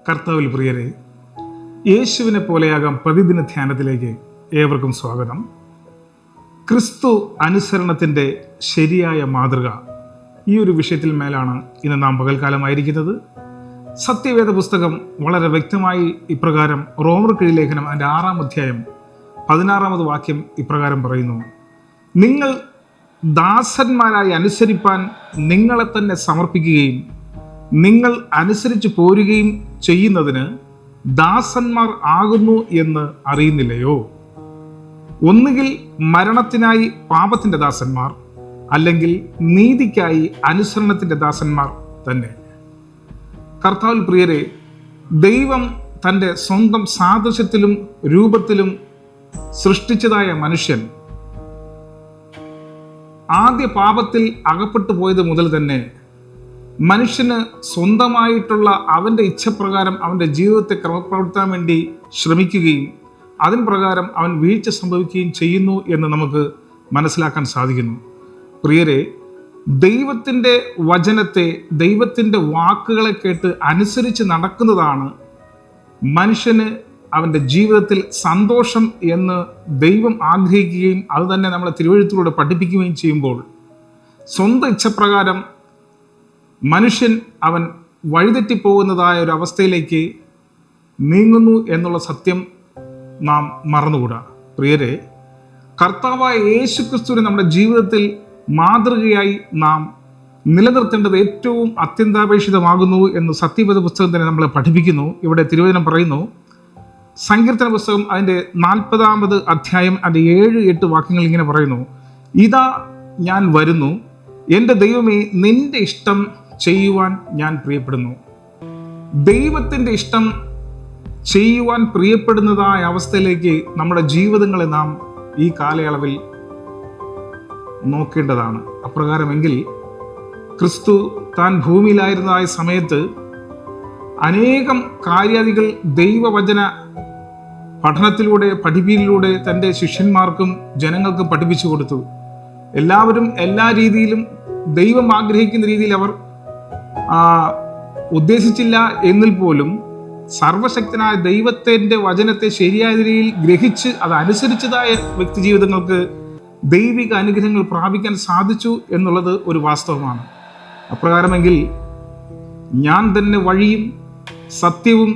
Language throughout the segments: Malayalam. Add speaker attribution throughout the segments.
Speaker 1: കർത്താവിൽ പ്രിയരെ, യേശുവിനെ പോലെയാകാം പ്രതിദിന ധ്യാനത്തിലേക്ക് ഏവർക്കും സ്വാഗതം. ക്രിസ്തു അനുസരണത്തിൻ്റെ ശരിയായ മാതൃക, ഈ ഒരു വിഷയത്തിൽ മേലാണ് ഇന്ന് നാം പകൽക്കാലമായിരിക്കുന്നത്. സത്യവേദ പുസ്തകം വളരെ വ്യക്തമായി ഇപ്രകാരം റോമർക്ക് ലേഖനം അതിൻ്റെ 6-ാം അധ്യായം 16-ാമത് വാക്യം ഇപ്രകാരം പറയുന്നു: നിങ്ങൾ ദാസന്മാരായി അനുസരിപ്പാൻ നിങ്ങളെ തന്നെ സമർപ്പിക്കുകയും നിങ്ങൾ അനുസരിച്ച് പോരുകയും ചെയ്യുന്നതിന് ദാസന്മാർ ആകുന്നു എന്ന് അറിയുന്നില്ലയോ? ഒന്നുകിൽ മരണത്തിനായി പാപത്തിൻ്റെ ദാസന്മാർ, അല്ലെങ്കിൽ നീതിക്കായി അനുസരണത്തിൻ്റെ ദാസന്മാർ തന്നെ. കർത്താവിൽ പ്രിയരെ, ദൈവം തൻ്റെ സ്വന്തം സാദൃശ്യത്തിലും രൂപത്തിലും സൃഷ്ടിച്ചതായ മനുഷ്യൻ ആദ്യ പാപത്തിൽ അകപ്പെട്ടു പോയത് മുതൽ തന്നെ മനുഷ്യന് സ്വന്തമായിട്ടുള്ള അവൻ്റെ ഇച്ഛപ്രകാരം അവൻ്റെ ജീവിതത്തെ ക്രമപ്പെടുത്താൻ വേണ്ടി ശ്രമിക്കുകയും അതിന് പ്രകാരം അവൻ വീഴ്ച സംഭവിക്കുകയും ചെയ്യുന്നു എന്ന് നമുക്ക് മനസ്സിലാക്കാൻ സാധിക്കുന്നു. പ്രിയരെ, ദൈവത്തിൻ്റെ വചനത്തെ, ദൈവത്തിൻ്റെ വാക്കുകളെ കേട്ട് അനുസരിച്ച് നടക്കുന്നതാണ് മനുഷ്യന് അവൻ്റെ ജീവിതത്തിൽ സന്തോഷം എന്ന് ദൈവം ആഗ്രഹിക്കുകയും അത് തന്നെ നമ്മളെ തിരുവെഴുത്തിലൂടെ പഠിപ്പിക്കുകയും ചെയ്യുമ്പോൾ സ്വന്തം ഇച്ഛപ്രകാരം മനുഷ്യൻ അവൻ വഴിതെറ്റിപ്പോകുന്നതായ ഒരു അവസ്ഥയിലേക്ക് നീങ്ങുന്നു എന്നുള്ള സത്യം നാം മറന്നുകൂടാ. പ്രിയരെ, കർത്താവായ യേശു ക്രിസ്തുവിനെ നമ്മുടെ ജീവിതത്തിൽ മാതൃകയായി നാം നിലനിർത്തേണ്ടത് ഏറ്റവും അത്യന്താപേക്ഷിതമാകുന്നു എന്ന് സത്യവേദ പുസ്തകം തന്നെ നമ്മളെ പഠിപ്പിക്കുന്നു. ഇവിടെ തിരുവചനം പറയുന്നു, സങ്കീർത്തന പുസ്തകം അതിൻ്റെ 40-ാമത് അധ്യായം അതിൻ്റെ 7-8 വാക്യങ്ങൾ ഇങ്ങനെ പറയുന്നു: ഇതാ ഞാൻ വരുന്നു, എൻ്റെ ദൈവമേ, നിന്റെ ഇഷ്ടം ചെയ്യുവാൻ ഞാൻ പ്രിയപ്പെടുന്നു. ദൈവത്തിൻ്റെ ഇഷ്ടം ചെയ്യുവാൻ പ്രിയപ്പെടുന്നതായ അവസ്ഥയിലേക്ക് നമ്മുടെ ജീവിതങ്ങളെ നാം ഈ കാലയളവിൽ നോക്കേണ്ടതാണ്. അപ്രകാരമെങ്കിൽ ക്രിസ്തു താൻ ഭൂമിയിലായിരുന്നതായ സമയത്ത് അനേകം കാര്യാദികൾ ദൈവവചന പഠനത്തിലൂടെ, പഠിപ്പിലൂടെ തൻ്റെ ശിഷ്യന്മാർക്കും ജനങ്ങൾക്കും പഠിപ്പിച്ചു കൊടുത്തു. എല്ലാവരും എല്ലാ രീതിയിലും ദൈവം ആഗ്രഹിക്കുന്ന രീതിയിൽ അവർ ഉദ്ദേശിച്ചില്ല എന്നിൽ പോലും സർവശക്തനായ ദൈവത്തിൻ്റെ വചനത്തെ ശരിയായ രീതിയിൽ ഗ്രഹിച്ച് അതനുസരിച്ചതായ വ്യക്തി ജീവിതങ്ങൾക്ക് ദൈവിക അനുഗ്രഹങ്ങൾ പ്രാപിക്കാൻ സാധിച്ചു എന്നുള്ളത് ഒരു വാസ്തവമാണ്. അപ്രകാരമെങ്കിൽ ഞാൻ തന്നെ വഴിയും സത്യവും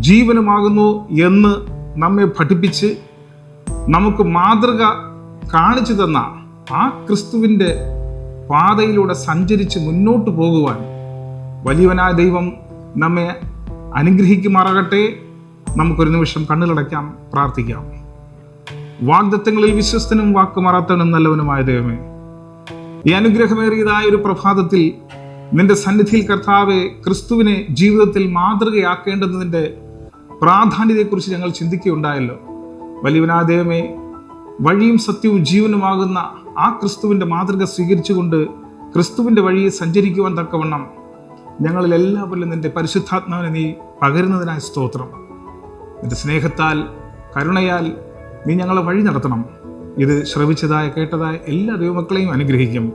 Speaker 1: ജീവനുമാകുന്നു എന്ന് നമ്മെ പഠിപ്പിച്ച് നമുക്ക് മാതൃക കാണിച്ചു തന്ന ആ ക്രിസ്തുവിൻ്റെ പാതയിലൂടെ സഞ്ചരിച്ച് മുന്നോട്ട് പോകുവാൻ വലിയവനായ ദൈവം നമ്മെ അനുഗ്രഹിക്കുമാറാകട്ടെ. നമുക്കൊരു നിമിഷം കണ്ണുകളടയ്ക്കാം, പ്രാർത്ഥിക്കാം. വാഗ്ദത്തങ്ങളിൽ വിശ്വസ്തനും വാക്കുമാറാത്തവനും നല്ലവനുമായ ദൈവമേ, ഈ അനുഗ്രഹമേറിയതായ ഒരു പ്രഭാതത്തിൽ നിന്റെ സന്നിധിയിൽ കർത്താവെ, ക്രിസ്തുവിനെ ജീവിതത്തിൽ മാതൃകയാക്കേണ്ടതിൻ്റെ പ്രാധാന്യത്തെക്കുറിച്ച് ഞങ്ങൾ ചിന്തിക്കുകയുണ്ടായല്ലോ. വലിയവനായ ദൈവമേ, വഴിയും സത്യവും ജീവനുമാകുന്ന ആ ക്രിസ്തുവിൻ്റെ മാതൃക സ്വീകരിച്ചുകൊണ്ട് ക്രിസ്തുവിൻ്റെ വഴിയെ സഞ്ചരിക്കുവാൻ തക്കവണ്ണം ഞങ്ങളിൽ എല്ലാവരിലും നിൻ്റെ പരിശുദ്ധാത്മാവിനെ നീ പകരുന്നതിനായി സ്തോത്രം. നിൻ്റെ സ്നേഹത്താൽ, കരുണയാൽ നീ ഞങ്ങളെ വഴി നടത്തണം. ഇത് ശ്രവിച്ചതായ കേട്ടതായ എല്ലാ ദൈവമക്കളെയും അനുഗ്രഹിക്കും.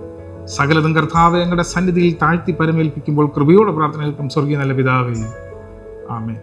Speaker 1: സകലതും കർത്താവെ ഞങ്ങളുടെ സന്നിധിയിൽ താഴ്ത്തി പരമേൽപ്പിക്കുമ്പോൾ കൃപയോടെ പ്രാർത്ഥന കേൾക്കും സ്വർഗീയ നല്ല പിതാവേ, ആമേൻ.